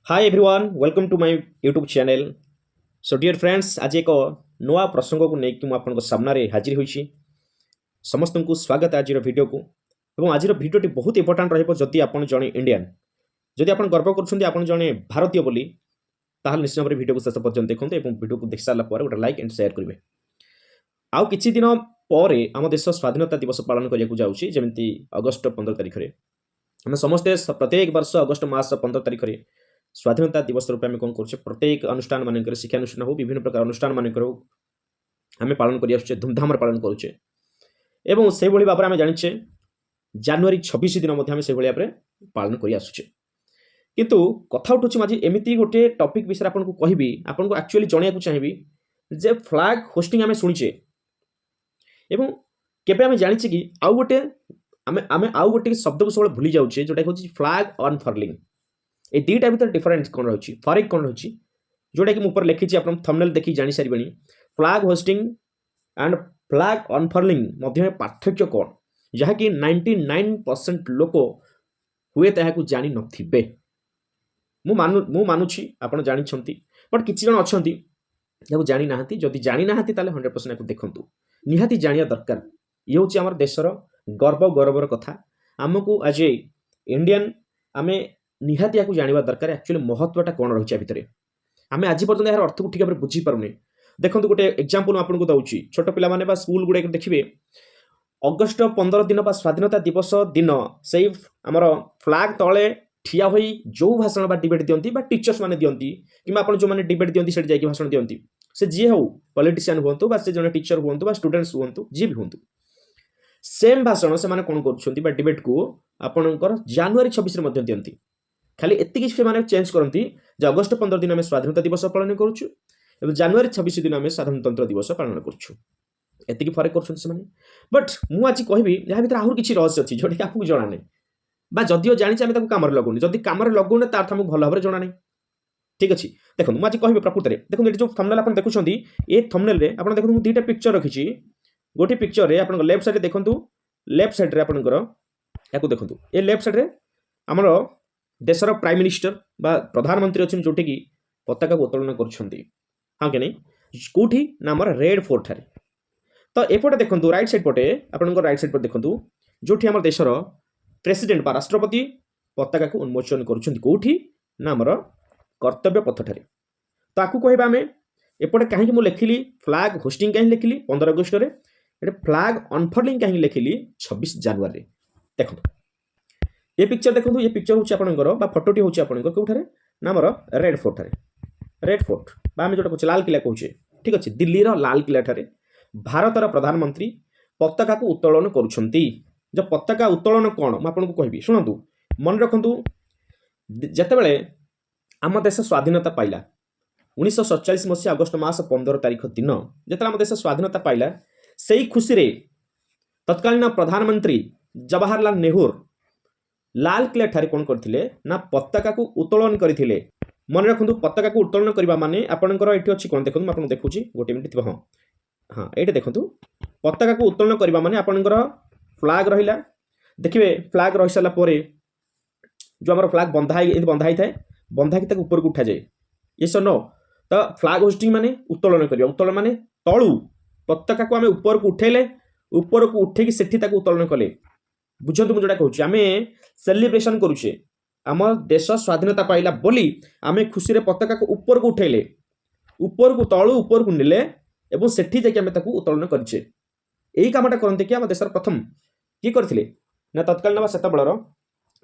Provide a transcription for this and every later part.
Hi everyone welcome to my YouTube channel. So dear friends, आज एक नवा प्रसंग को लेकिन आपन सामने हाजिर होइछि। समस्त को स्वागत आज वीडियो को। एवं आज वीडियोटी बहुत इंपोर्टेंट रहिबो जदि आपन जणे इंडियन, जदि आपन गर्व करछुंती आपन जणे भारतीय बोली, ताहाल निश्चय भाବରେ वीडियो को शेष पर्यंत देखंते एवं वीडियो को देख सारला पर गोटे लाइक एंड शेयर करिवे। आउ किछि दिन परे आम देश स्वाधीनता दिवस पालन करिया जाउछि, जेमिति अगस्त 15 तारिख रे हम समस्ते प्रत्येक वर्ष अगस्त मास 15 तारिख रे स्वाधीनता दिवस रूप में कौन कर प्रत्येक अनुष्ठान मान शिक्षानुष्ठान हो विभिन्न प्रकार अनुष्ठान मान आम पालन कर धूमधाम पालन करुचे। एवं से भाव में जाचे जनवरी 26 दिन से भाव में पालन कर आसुचे। किंतु कथा उठुची आज एमती गोटे टॉपिक विषय आपको कहबी, आपको एक्चुअली जनवाक चाहिए जे फ्लैग होस्टिंग आम शुणीचे एवं केबे आम जाचे कि आउ गोटे आम आउ गोटे शब्द को सब भूली जाऊे जोटा हूँ फ्लैग अनफर्लिंग। ये दुईटा भर डिफरेन्स कौन रही फरक कौन रही जोटा कि मुझे लिखी आप थंबनेल देखिए जानी सारे फ्लैग होस्टिंग एंड फ्लैग अनफर्लिंग मध्य पार्थक्य कौन, जहाँकि 99% लोक हुए ताकू जानी नथिबे। मु मानुछि आपण जानिछंती, बट किछि जण अछंती जाकू जानी नाहंती। जदि जानी नाहंती ताले 100% याकू देखंतु, निहाती जानिया दरकार। ये होछि हमर देशर गौरवर कथा। आमको आज इंडियन आमे निहाती याकू जानिबा दरकार एक्चुअली महत्वटा कौन रही भितर। आम आज पर्यटन यार अर्थ को ठीक भाव बुझी पारुने। देखो गोटे एग्जांपल आपको दउछि, छोट पिला माने बा स्कूल गुडे देखिए अगस्त 15 दिन बा स्वाधीनता दिवस दिन से आमर फ्लैग तले ठिया होई जो भाषण बा डिबेट दियंती बा टीचर्स माने दियंती किबा आपण जो माने डिबेट दियंती सेठ जाई भाषण दियंती, से जी हो पॉलिटिशियन हुंतु बा से जने टीचर हुंतु बा स्टूडेंट्स हुंतु जी भी हुंतु, सेम भाषण से माने कोन करछंती बा डिबेट को आपणकर जनवरी 26 रे मध्ये दियंती। खाली एतिकी से माने चेंज करती जे अगस्त 15 दिन आम स्वाधीनता दिवस पालन करुछु एवं जनवरी 26 दिन आम साधारणतंत्र दिवस पालन करुछु। एतिकी फरक कर। बट मु आज कहबी यहाँ भीतर आहुर किछि रहस्य अछि जोटा आपको जना नहीं, बा जदिओ जानी आम कम लगुनि, जदि कम लगुने तार आमको भल भाव जना नहीं। ठीक अच्छे, देखो मुझे आज कहबी प्रकृत में देखो ये जो थंबनेल आप देखुं ये थंबनेल रे आप देखो दुईटा पिक्चर रखी। गोटे पिक्चर रे आप लेफ्ट साइड देखो, लेफ्ट साइड रे आपनकर याकू देखो, ये लेफ्ट साइड रे आमर देशर प्राइम मिनिस्टर बा प्रधानमंत्री अच्छे जोटि की पताका को उत्तोलन कर हाँ कि नहीं कौटी ना आम रेड फोर्ट ठारे। तो एपटे देखो राइट साइड पटे आपन राइट साइड पर देखो जो आम देशर प्रेसिडेंट बा राष्ट्रपति पताका को उन्मोचन करोटी ना आमर कर्तव्य पथ ठारे। ताकू कहबा आम एपटे कहीं मुझे लिखिली फ्लैग होस्टिंग कहीं लिखिली 15 अगस्त रे, फ्लैग अनफर्लिंग कहीं लिखिली 26 जनवरी। देखो ये पिक्चर देखो, ये पिक्चर हूँ आपंकर फटोटी हूँ आपंकर कौठारे ना आमर रेड फोर्ट ठारे। रेड फोर्ट बा आम जो लाल किला कहे, ठीक अच्छे, दिल्ली लाल किला ठारे भारतर प्रधानमंत्री पताका को उत्तोलन करुछंती। जो पताका उत्तोलन कौन मुझे कहबी शुणु, मन रखु जितेबाला आम देश स्वाधीनता पाइला 1947 मसीहा अगस्त मास 15 तारिख दिन जो आम देश स्वाधीनता पाइला, से खुशी रे तत्कालीन प्रधानमंत्री जवाहरलाल नेहरू लाल किला ठारे कौन करथिले ना पताका को उत्तोलन करथिले। मन रखु पताका को उत्तोलन करबा माने आपनकर एठी अछि कोन देखु आपन देखुची गोटे मिनिट थिबा। हाँ एठी देखंतु पताका को उत्तोलन करबा माने आपनकर फ्लैग रहिला। देखिबे फ्लैग रहि साला परे जो हमर फ्लैग बंधाई थाए, बंधा कि ताको ऊपर को उठा जाए। ये सो नो तो फ्लैग होस्टिंग माने उत्तोलन करिया। उत्तोलन माने तळु पताका को आमे ऊपर को उठेले, ऊपर को उठेकी सेठी ताको उत्तोलन कले। बुझंतु मु जोटा कहूँ आम सेलिब्रेशन करुचे आम देश स्वाधीनता पाइला बोली आम खुशी रे पताका को ऊपर को उठेले, ऊपर को तळु ऊपर को नेले एवं सेठी जाके आम ताको उत्तोलन करिचे। एही कामटा करते कि आम देशर प्रथम किए करथिले ना तत्कालीन सेतबेलर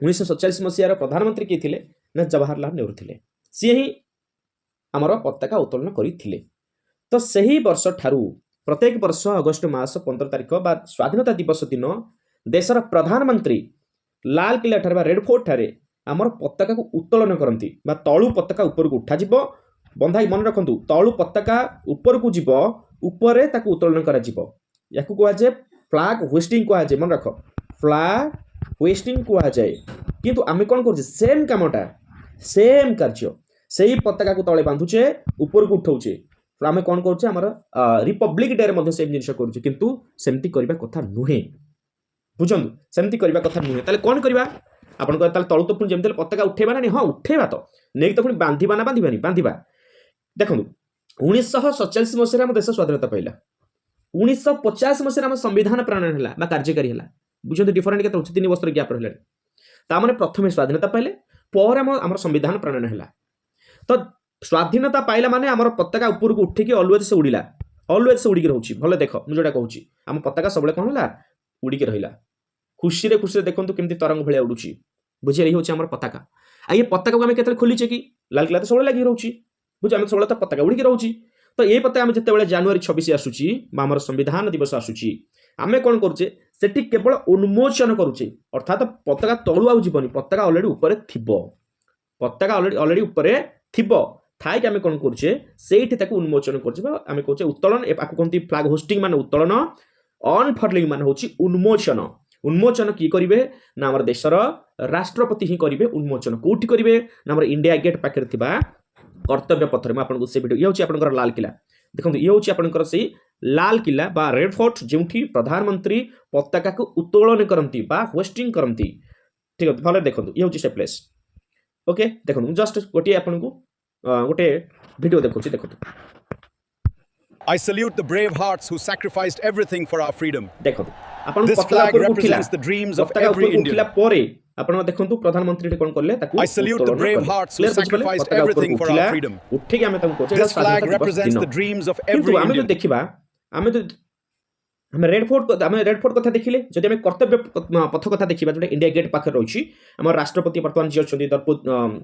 1947 मसीहार प्रधानमंत्री किए थिले ना जवाहरलाल नेहरू थिले। सी ही आमर पताका उत्तोलन करथिले। तो सही वर्ष ठारू प्रत्येक वर्ष अगस्त मास 15 तारिख बा स्वाधीनता दिवस दिन देशर प्रधानमंत्री लाल किला ठारे रेड फोर्ट ठारे आमर पताका को उत्तोलन करती बा तळु पताका ऊपर को उठा जिवो बंधाई। मन रखु तळु पताका ऊपर को जीव ऊपर ताकू उत्तोलन करा जिवो। याकू कहा जाए फ्लैग होस्टिंग कहा जाए। मन रख फ्लैग होस्टिंग कहा जाए। किंतु आमे कोन करछे सेम कामटा सेम कार्य से ही पताका को तळे बांधुचे ऊपर को उठाउचे। आमे कोन करछे हमर रिपब्लिक डे रे मध्ये सेम जिनिस करछे, किंतु सेमती करबा कथा नुहे। बुझंतु सेमती करबा कथा नुहे। ताले कोन करबा ଆପଣ କହିବେ ତାହେଲେ ତଳୁ ତ ପୁଣି ଯେମିତି ପତାକା ଉଠେଇବା ନା ହଁ ଉଠେଇବା ତ ନେଇକି ତ ପୁଣି ବାନ୍ଧିବା ନା ବାନ୍ଧିବାନି ବାନ୍ଧିବା। ଦେଖନ୍ତୁ 1947 ମସିହାରେ ଆମ ଦେଶ ସ୍ୱାଧୀନତା ପାଇଲା, 1950 ମସିହାରେ ଆମ ସମ୍ବିଧାନ ପ୍ରଣୟନ ହେଲା ବା କାର୍ଯ୍ୟକାରୀ ହେଲା। ବୁଝନ୍ତୁ ଡିଫରେଣ୍ଟ କେତେ ହଉଛି, 3 ବର୍ଷର ଗ୍ୟାପ୍ ରହିଲାଣି। ତାମାନେ ପ୍ରଥମେ ସ୍ୱାଧୀନତା ପାଇଲେ, ପରେ ଆମର ସମ୍ବିଧାନ ପ୍ରଣୟନ ହେଲା। ତ ସ୍ୱାଧୀନତା ପାଇଲା ମାନେ ଆମର ପତାକା ଉପରକୁ ଉଠିକି ଅଲୱେଜ୍ ସେ ଉଡ଼ିଲା, ଅଲୱେଜ୍ ସେ ଉଡ଼ିକି ରହୁଛି। ଭଲ ଦେଖ ମୁଁ ଯୋଉଟା କହୁଛି, ଆମ ପତାକା ସବୁବେଳେ କ'ଣ ହେଲା ଉଡ଼ିକି ରହିଲା। ଖୁସିରେ ଖୁସିରେ ଦେଖନ୍ତୁ କେମିତି ତରଙ୍ଗ ଭଳିଆ ଉଡ଼ୁଛି। ବୁଝିଲେ, ଏଇ ହେଉଛି ଆମର ପତାକା। ଆଉ ଏ ପତାକାକୁ ଆମେ କେତେବେଳେ ଖୋଲିଛେ କି? ଲାଲକିଲ୍ଲା ତ ସବୁବେଳେ ଲାଗି ରହୁଛି। ବୁଝ ଆମେ ସବୁବେଳେ ତ ପତାକା ଉଡ଼ିକି ରହୁଛି। ତ এই ପତାକା ଆମେ ଯେତେବେଳେ ଜାନୁଆରୀ 26 ଆସୁଛି ବା ଆମର ସମ୍ବିଧାନ ଦିବସ ଆସୁଛି, ଆମେ କ'ଣ କରୁଛେ ସେଠି କେବଳ ଉନ୍ମୋଚନ କରୁଛେ। ଅର୍ଥାତ୍ ପତାକା ତଳୁ ଆଉ ଯିବନି, ପତାକା ଅଲରେଡି ଉପରେ ଥିବ, ପତାକା ଅଲରେଡି ଉପରେ ଥିବ ଥାଇକି ଆମେ କ'ଣ କରୁଛେ ସେଇଠି ତାକୁ ଉନ୍ମୋଚନ କରୁଛେ ବା ଆମେ କହୁଛେ ଉତ୍ତୋଳନ। ଆକୁ କହନ୍ତି ଫ୍ଲାଗ ହୋଷ୍ଟିଂ ମାନେ ଉତ୍ତୋଳନ, ଅନଫର୍ଲିଂ ମାନେ ହେଉଛି ଉନ୍ମୋଚନ। ଉନ୍ମୋଚନ କିଏ କରିବେ ନା ଆମର ଦେଶର ରାଷ୍ଟ୍ରପତି ହିଁ କରିବେ ଉନ୍ମୋଚନ। କୋଉଠି କରିବେ ନା ଆମର ଇଣ୍ଡିଆ ଗେଟ୍ ପାଖରେ ଥିବା কর্তব্য পথরে মু আপনার সে ভিডিও ইয়ে হচ্ছে আপনার লালকিল্লা। দেখুন ইয়ে হচ্ছে আপনার সেই লালকিল্লা বা রেড ফোর্ট যেটি প্রধানমন্ত্রী পতাকা উত্তোলন করতে বা হোস্টিং করতে। ঠিক আছে, ভালো দেখুন ইয়ে হচ্ছে সে প্লেস। ওকে দেখুন জস্ট গোটিয়ে আপনার গোটে ভিডিও দেখুছি, দেখুন। I salute the brave hearts who sacrificed everything for our freedom. দেখুন আপন This পতাকা flag উপরକୁ উঠিলা, represents the dreams of পতাকা every উপরକୁ উঠিলা Indian. পরে ଆପଣ ଦେଖନ୍ତୁ ପ୍ରଧାନମନ୍ତ୍ରୀ କ'ଣ କଲେ ତାକୁ I salute the brave hearts who sacrificed everything for our freedom. ଉଠିକି ଆମେ ତାକୁ କହୁଛେ This flag represents the dreams of କିନ୍ତୁ every ଆମେ ଯଦି Indian. ଦେଖିବା ଆମେ ରେଡ୍ ଫୋର୍ଟ କଥା ଦେଖିଲେ, ଯଦି ଆମେ କର୍ତ୍ତବ୍ୟ ପଥ କଥା ଦେଖିବା ଯୋଉଟା ଇଣ୍ଡିଆ ଗେଟ୍ ପାଖରେ ରହିଛି, ଆମର ରାଷ୍ଟ୍ରପତି ବର୍ତ୍ତମାନ ଯିଏ ଅଛନ୍ତି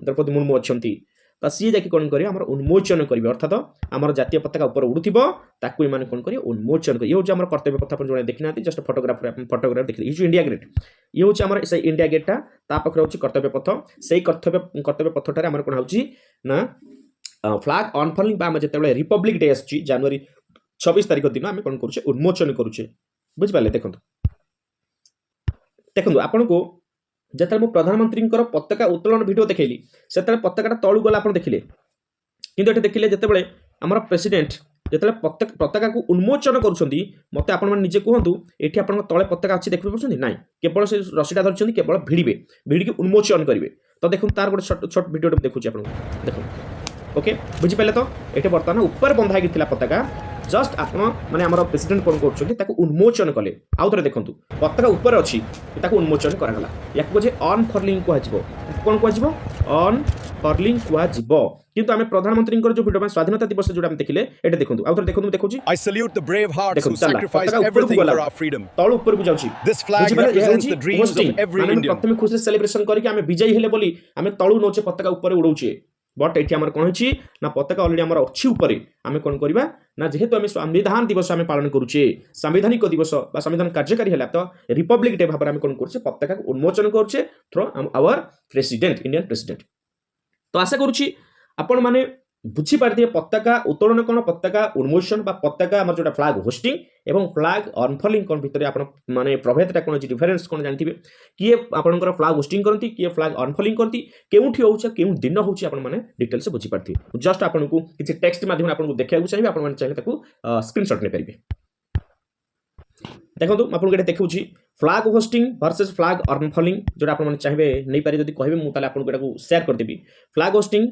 ଦ୍ରୌପଦୀ ମୁର୍ମୁ ଅଛନ୍ତି, ତ ସିଏ ଯାଇକି କ'ଣ କରିବେ ଆମର ଉନ୍ମୋଚନ କରିବେ। ଅର୍ଥାତ୍ ଆମର ଜାତୀୟ ପତାକା ଉପରେ ଉଡ଼ୁଥିବ ତାକୁ ଏମାନେ କ'ଣ କରିବେ ଉନ୍ମୋଚନ କରିବେ। ଇଏ ହେଉଛି ଆମର କର୍ତ୍ତବ୍ୟ ପଥ। ଆପଣ ଜଣେ ଦେଖିନାହାନ୍ତି, ଜଷ୍ଟ ଫଟୋଗ୍ରାଫ ଦେଖିଲେ। ଇଏ ଯେଉଁ ଇଣ୍ଡିଆ ଗେଟ୍, ଇଏ ହେଉଛି ଆମର ସେଇ ଇଣ୍ଡିଆ ଗେଟ୍ଟା, ତା ପାଖରେ ହେଉଛି କର୍ତ୍ତବ୍ୟ ପଥ। ସେଇ କର୍ତ୍ତବ୍ୟ ପଥଟାରେ ଆମର କ'ଣ ହେଉଛି ନା ଫ୍ଲାଗ ଅନଫର୍ଲିଂ ବା ଆମେ ଯେତେବେଳେ ରିପବ୍ଲିକ୍ ଡେ ଆସୁଛି ଜାନୁଆରୀ 26 ତାରିଖ ଦିନ ଆମେ କ'ଣ କରୁଛେ ଉନ୍ମୋଚନ କରୁଛେ। ବୁଝିପାରିଲେ, ଦେଖନ୍ତୁ ଦେଖନ୍ତୁ ଆପଣଙ୍କୁ ଯେତେବେଳେ ମୁଁ ପ୍ରଧାନମନ୍ତ୍ରୀଙ୍କର ପତାକା ଉତ୍ତୋଳନ ଭିଡ଼ିଓ ଦେଖେଇଲି ସେତେବେଳେ ପତାକାଟା ତଳୁ ଗଲା ଆପଣ ଦେଖିଲେ, କିନ୍ତୁ ଏଠି ଦେଖିଲେ ଯେତେବେଳେ ଆମର ପ୍ରେସିଡେଣ୍ଟ ଯେତେବେଳେ ପତାକାକୁ ଉନ୍ମୋଚନ କରୁଛନ୍ତି, ମୋତେ ଆପଣମାନେ ନିଜେ କୁହନ୍ତୁ ଏଠି ଆପଣଙ୍କ ତଳେ ପତାକା ଅଛି ଦେଖିପାରୁଛନ୍ତି? ନାଇଁ, କେବଳ ସେ ରସିଟା ଧରିଛନ୍ତି, କେବଳ ଭିଡ଼ିକି ଉନ୍ମୋଚନ କରିବେ। ତ ଦେଖନ୍ତୁ ତାର ଗୋଟେ ଛୋଟ ଭିଡ଼ିଓଟେ ଦେଖୁଛି ଆପଣଙ୍କୁ, ଦେଖନ୍ତୁ। ଓକେ, ବୁଝିପାରିଲେ ତ? ଏଠି ବର୍ତ୍ତମାନ ଉପରେ ବନ୍ଧା ହେଇକି ଥିଲା ପତାକା, ଜଷ୍ଟ ଆପଣ ମାନେ ଆମର ପ୍ରେସିଡେଣ୍ଟ କ'ଣ କରୁଛନ୍ତି ତାକୁ ଉନ୍ମୋଚନ କଲେ। ଆଉ ଥରେ ଦେଖନ୍ତୁ ପତାକା ଉପରେ ଅଛି, ତାକୁ ଉନ୍ମୋଚନ କରାଗଲା। ୟାକୁ ବୋଧେ ଅନଫର୍ଲିଂ କୁହାଯିବ। କ'ଣ କୁହାଯିବ? ଅନଫର୍ଲିଂ କୁହାଯିବ। କିନ୍ତୁ ଆମେ ପ୍ରଧାନମନ୍ତ୍ରୀଙ୍କର ଯୋଉ ଭିଡ଼ିଓ ସ୍ୱାଧୀନତା ଦିବସ ଯୋଉଟା ଆମେ ଦେଖିଲେ ଏଠି ଦେଖନ୍ତୁ, ଆଉ ଥରେ ଦେଖନ୍ତୁ, ମୁଁ ଦେଖୁଛି। I salute the brave hearts who sacrificed everything for our freedom. ତଳ ଉପରକୁ ଯାଉଛି। This flag represents the dreams of every ଆମେ Indian. ପ୍ରଥମେ ଖୁସିରେ ସେଲିବ୍ରେସନ କରିକି ଆମେ ବିଜୟୀ ହେଲେ ବୋଲି ଆମେ ତଳୁ ନଉଛେ ପତାକା ଉପରେ ଉଡଉଛେ। ବଟ୍ ଏଠି ଆମର କ'ଣ ହେଇଛି ନା ପତାକା ଅଲରେଡି ଆମର ଅଛି ଉପରେ। ଆମେ କ'ଣ କରିବା ନା ଯେହେତୁ ଆମେ ସମ୍ବିଧାନ ଦିବସ ଆମେ ପାଳନ କରୁଛେ, ସାମ୍ବିଧାନିକ ଦିବସ ବା ସମ୍ବିଧାନ କାର୍ଯ୍ୟକାରୀ ହେଲା, ତ ରିପବ୍ଲିକ୍ ଡେ ଭାବରେ ଆମେ କ'ଣ କରୁଛେ ପତାକାକୁ ଉନ୍ମୋଚନ କରୁଛେ through our president, Indian president. ତ ଆଶା କରୁଛି ଆପଣମାନେ ବୁଝିପାରିଥିବେ ପତାକା ଉତ୍ତୋଳନ କ'ଣ, ପତାକା ଉନ୍ମୋଚନ ବା ପତାକା ଆମର ଯୋଉଟା ଫ୍ଲାଗ ହୋଷ୍ଟିଂ ଏବଂ ଫ୍ଲାଗ ଅନଫର୍ଲିଂ କ'ଣ ଭିତରେ ଆପଣ ମାନେ ପ୍ରଭେଦଟା କ'ଣ ଅଛି, ଡିଫରେନ୍ସ କ'ଣ ଜାଣିଥିବେ। କିଏ ଆପଣଙ୍କର ଫ୍ଲାଗ ହୋଷ୍ଟିଂ କରନ୍ତି, କିଏ ଫ୍ଲାଗ ଅନଫର୍ଲିଂ କରନ୍ତି, କେଉଁଠି ହେଉଛି କେଉଁ ଦିନ ହେଉଛି ଆପଣମାନେ ଡିଟେଲ୍ସ ବୁଝିପାରିଥିବେ। ଜଷ୍ଟ ଆପଣଙ୍କୁ କିଛି ଟେକ୍ସଟ ମାଧ୍ୟମରେ ଆପଣଙ୍କୁ ଦେଖିବାକୁ ଚାହିଁବେ, ଆପଣମାନେ ଚାହିଁଲେ ତାକୁ ସ୍କ୍ରିନଶଟ୍ ନେଇପାରିବେ। ଦେଖନ୍ତୁ ମୁଁ ଆପଣଙ୍କୁ ଏଠି ଦେଖାଉଛି ଫ୍ଲାଗ ହୋଷ୍ଟିଂ ଭର୍ସେସ୍ ଫ୍ଲାଗ ଅନଫର୍ଲିଂ, ଯୋଉଟା ଆପଣମାନେ ଚାହିଁବେ ନେଇପାରିବେ। ଯଦି କହିବେ ମୁଁ ତାହେଲେ ଆପଣଙ୍କୁ ଏଟାକୁ ସେୟାର କରିଦେବି। ଫ୍ଲାଗ ହୋଷ୍ଟିଂ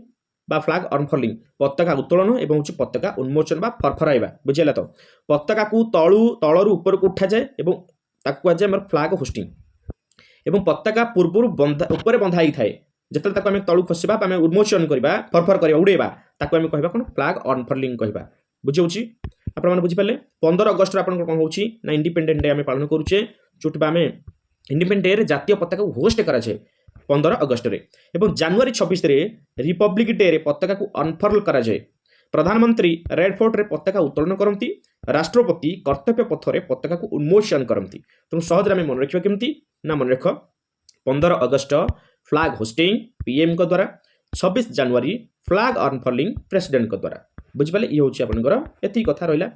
বা ফ্লাগ অনফর্লিং পতাকা উত্তোলন এবং হচ্ছে পতাকা উন্মোচন বা ফরফরাইবা। বুঝিলা তো? পতাকাକୁ ତଳରୁ ଉପରକୁ ଉଠାଯାଏ ଏବଂ ତାକୁ କୁହାଯାଏ ଆମର ଫ୍ଲାଗ ହୋଷ୍ଟିଂ। ଏବଂ ପତାକା ପୂର୍ବରୁ ଉପରେ ବନ୍ଧା ହେଇଥାଏ, ଯେତେବେଳେ ତାକୁ ଆମେ ତଳୁ ଖସିବା ବା ଆମେ ଉନ୍ମୋଚନ କରିବା, ଫରଫର କରିବା, ଉଡ଼େଇବା, ତାକୁ ଆମେ କହିବା କ'ଣ ଫ୍ଲାଗ ଅନଫର୍ଲିଂ କହିବା। ବୁଝିହେଉଛି? ଆପଣମାନେ ବୁଝିପାରିଲେ? 15 ଅଗଷ୍ଟରେ ଆପଣଙ୍କର କ'ଣ ହେଉଛି ନା ଇଣ୍ଡିପେଣ୍ଡେଣ୍ଟ ଡେ ଆମେ ପାଳନ କରୁଛେ, ଯୋଉଠି ଆମେ ଇଣ୍ଡିପେଣ୍ଡେଣ୍ଟ ଡେରେ ଜାତୀୟ ପତାକାକୁ ହୋଷ୍ଟ କରାଯାଏ 15 ଅଗଷ୍ଟରେ। ଏବଂ ଜାନୁଆରୀ 26ରେ ରିପବ୍ଲିକ୍ ଡେରେ ପତାକାକୁ ଅନଫର୍ଲ କରାଯାଏ। ପ୍ରଧାନମନ୍ତ୍ରୀ ରେଡ୍ ଫୋର୍ଟରେ ପତାକା ଉତ୍ତୋଳନ କରନ୍ତି, ରାଷ୍ଟ୍ରପତି କର୍ତ୍ତବ୍ୟ ପଥରେ ପତାକାକୁ ଉନ୍ମୋଚନ କରନ୍ତି। ତେଣୁ ସହଜରେ ଆମେ ମନେ ରଖିବା କେମିତି ନା ମନେ ରଖ 15 ଅଗଷ୍ଟ ଫ୍ଲାଗ ହୋଷ୍ଟିଂ ପିଏମ୍ଙ୍କ ଦ୍ୱାରା, 26 ଜାନୁଆରୀ ଫ୍ଲାଗ ଅନଫର୍ଲିଂ ପ୍ରେସିଡେଣ୍ଟଙ୍କ ଦ୍ୱାରା। ବୁଝିପାରିଲେ? ଇଏ ହେଉଛି ଆପଣଙ୍କର ଏତିକି କଥା ରହିଲା।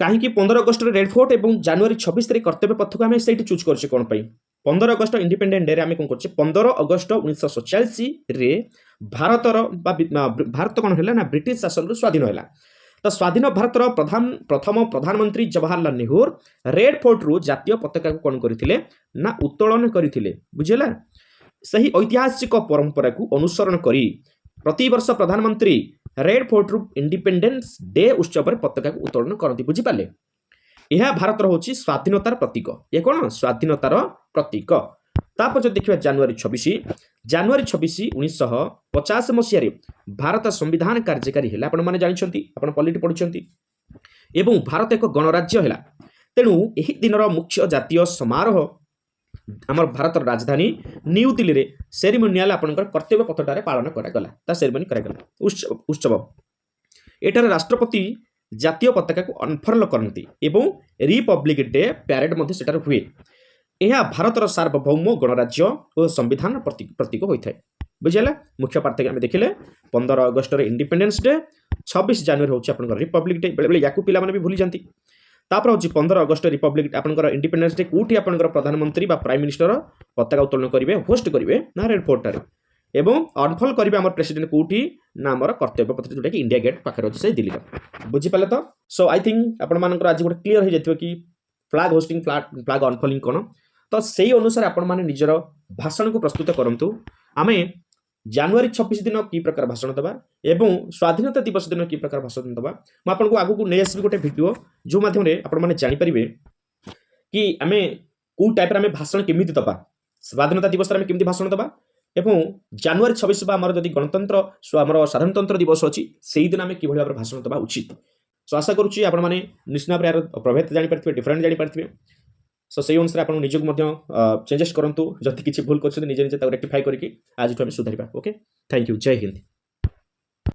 କାହିଁକି 15 ଅଗଷ୍ଟରେ ରେଡ୍ ଫୋର୍ଟ ଏବଂ ଜାନୁଆରୀ 26ରେ କର୍ତ୍ତବ୍ୟ ପଥକୁ ଆମେ ସେଇଠି ଚୁଜ୍ କରୁଛେ କ'ଣ ପାଇଁ? 15 ଅଗଷ୍ଟ ଇଣ୍ଡିପେଣ୍ଡେଣ୍ଟ ଡେରେ ଆମେ କ'ଣ କରୁଛେ 15 ଅଗଷ୍ଟ 1947ରେ ଭାରତ କ'ଣ ହେଲା ନା ବ୍ରିଟିଶ ଶାସନରୁ ସ୍ୱାଧୀନ ହେଲା। ତ ସ୍ୱାଧୀନ ଭାରତର ପ୍ରଥମ ପ୍ରଧାନମନ୍ତ୍ରୀ ଜବାହରଲାଲ ନେହେରୁ ରେଡ୍ ଫୋର୍ଟରୁ ଜାତୀୟ ପତାକାକୁ କ'ଣ କରିଥିଲେ ନା ଉତ୍ତୋଳନ କରିଥିଲେ। ବୁଝିହେଲା? ସେହି ଐତିହାସିକ ପରମ୍ପରାକୁ ଅନୁସରଣ କରି ପ୍ରତିବର୍ଷ ପ୍ରଧାନମନ୍ତ୍ରୀ ରେଡ୍ ଫୋର୍ଟରୁ ଇଣ୍ଡିପେଣ୍ଡେନ୍ସ ଡେ ଉତ୍ସବରେ ପତାକାକୁ ଉତ୍ତୋଳନ କରନ୍ତି। ବୁଝିପାରିଲେ? ଏହା ଭାରତର ହେଉଛି ସ୍ୱାଧୀନତାର ପ୍ରତୀକ। ଏ କ'ଣ? ସ୍ୱାଧୀନତାର ପ୍ରତୀକ। ତାପରେ ଯଦି ଦେଖିବା ଜାନୁଆରୀ 26 1950 ମସିହାରେ ଭାରତ ସମ୍ବିଧାନ କାର୍ଯ୍ୟକାରୀ ହେଲା। ଆପଣମାନେ ଜାଣିଛନ୍ତି, ଆପଣ ପଲିଟି ପଢ଼ିଛନ୍ତି, ଏବଂ ଭାରତ ଏକ ଗଣରାଜ୍ୟ ହେଲା। ତେଣୁ ଏହି ଦିନର ମୁଖ୍ୟ ଜାତୀୟ ସମାରୋହ ଆମର ଭାରତର ରାଜଧାନୀ ନ୍ୟୁ ଦିଲ୍ଲୀରେ ସେରିମୋନିଆଲ ଆପଣଙ୍କର କର୍ତ୍ତବ୍ୟ ପଥଟାରେ ପାଳନ କରାଗଲା। ତା ସେରିମୋନି କରାଗଲା ଉତ୍ସବ। ଏଠାରେ ରାଷ୍ଟ୍ରପତି ଜାତୀୟ ପତାକାକୁ ଅନଫର୍ଲ କରନ୍ତି ଏବଂ ରିପବ୍ଲିକ ଡେ ପ୍ୟାରେଡ୍ ମଧ୍ୟ ସେଠାରେ ହୁଏ। ଏହା ଭାରତର ସାର୍ବଭୌମ ଗଣରାଜ୍ୟ ଓ ସମ୍ବିଧାନ ପ୍ରତୀକ ହୋଇଥାଏ। ବୁଝିହେଲା? ମୁଖ୍ୟ ପାର୍ଥକ୍ୟ ଆମେ ଦେଖିଲେ 15 ଅଗଷ୍ଟରେ ଇଣ୍ଡିପେଣ୍ଡେନ୍ସ ଡେ, 26 ଜାନୁଆରୀ ହେଉଛି ଆପଣଙ୍କର ରିପବ୍ଲିକ ଡେ। ବେଳେବେଳେ ୟାକୁ ପିଲାମାନେ ବି ଭୁଲି ଯାଆନ୍ତି। ତାପରେ ହେଉଛି 15 ଅଗଷ୍ଟ ରିପବ୍ଲିକ ଆପଣଙ୍କର ଇଣ୍ଡିପେଣ୍ଡେନ୍ସ ଡେ। କେଉଁଠି ଆପଣଙ୍କର ପ୍ରଧାନମନ୍ତ୍ରୀ ବା ପ୍ରାଇମ୍ ମିନିଷ୍ଟର ପତାକା ଉତ୍ତୋଳନ କରିବେ, ହୋଷ୍ଟ କରିବେ ନା ରେଡ୍ ଫୋର୍ଟଠାରେ, ଏବଂ ଅନଫର୍ଲ କରିବେ ଆମର ପ୍ରେସିଡେଣ୍ଟ କେଉଁଠି ନା ଆମର କର୍ତ୍ତବ୍ୟ ପତ୍ର ଯେଉଁଟାକି ଇଣ୍ଡିଆ ଗେଟ୍ ପାଖରେ ଅଛି ସେଇ ଦିଲ୍ଲୀର। ବୁଝିପାରିଲେ ତ? ସୋ ଆଇ ଥିଙ୍କ ଆପଣମାନଙ୍କର ଆଜି ଗୋଟେ କ୍ଲିୟର ହେଇଯାଇଥିବ କି ଫ୍ଲାଗ ହୋଷ୍ଟିଂ ଫ୍ଲାଗ ଅନଫର୍ଲିଂ କ'ଣ। ତ ସେଇ ଅନୁସାରେ ଆପଣମାନେ ନିଜର ଭାଷଣକୁ ପ୍ରସ୍ତୁତ କରନ୍ତୁ। ଆମେ ଜାନୁଆରୀ 26 ଦିନ କି ପ୍ରକାର ଭାଷଣ ଦେବା ଏବଂ ସ୍ୱାଧୀନତା ଦିବସ ଦିନ କି ପ୍ରକାର ଭାଷଣ ଦେବା, ମୁଁ ଆପଣଙ୍କୁ ଆଗକୁ ନେଇ ଆସିବି ଗୋଟେ ଭିଡ଼ିଓ ଯେଉଁ ମାଧ୍ୟମରେ ଆପଣମାନେ ଜାଣିପାରିବେ କି ଆମେ କେଉଁ ଟାଇପ୍ର ଆମେ ଭାଷଣ କେମିତି ଦେବା, ସ୍ୱାଧୀନତା ଦିବସରେ ଆମେ କେମିତି ଭାଷଣ ଦେବା, ଏବଂ ଜାନୁଆରୀ 26 ବା ଆମର ଯଦି ଗଣତନ୍ତ୍ର ଆମର ସାଧାରଣତନ୍ତ୍ର ଦିବସ ଅଛି ସେଇଦିନ ଆମେ କିଭଳି ଭାବରେ ଭାଷଣ ଦେବା ଉଚିତ। ସୋ ଆଶା କରୁଛି ଆପଣମାନେ ନିଶ୍ଚିତ ଭାବରେ ଏହାର ପ୍ରଭେଦ ଜାଣିପାରିଥିବେ, ଡିଫରେଣ୍ଟ ଜାଣିପାରିଥିବେ। ସୋ ସେଇ ଅନୁସାରେ ଆପଣ ନିଜକୁ ମଧ୍ୟ ଚେଞ୍ଜେସ୍ କରନ୍ତୁ। ଯଦି କିଛି ଭୁଲ କରିଛନ୍ତି ନିଜେ ନିଜେ ତାକୁ ରେକ୍ଟିଫାଇ କରିକି ଆଜିଠୁ ଆମେ ସୁଧାରିବା। ଓକେ, ଥ୍ୟାଙ୍କ ୟୁ, ଜୟ ହିନ୍ଦ।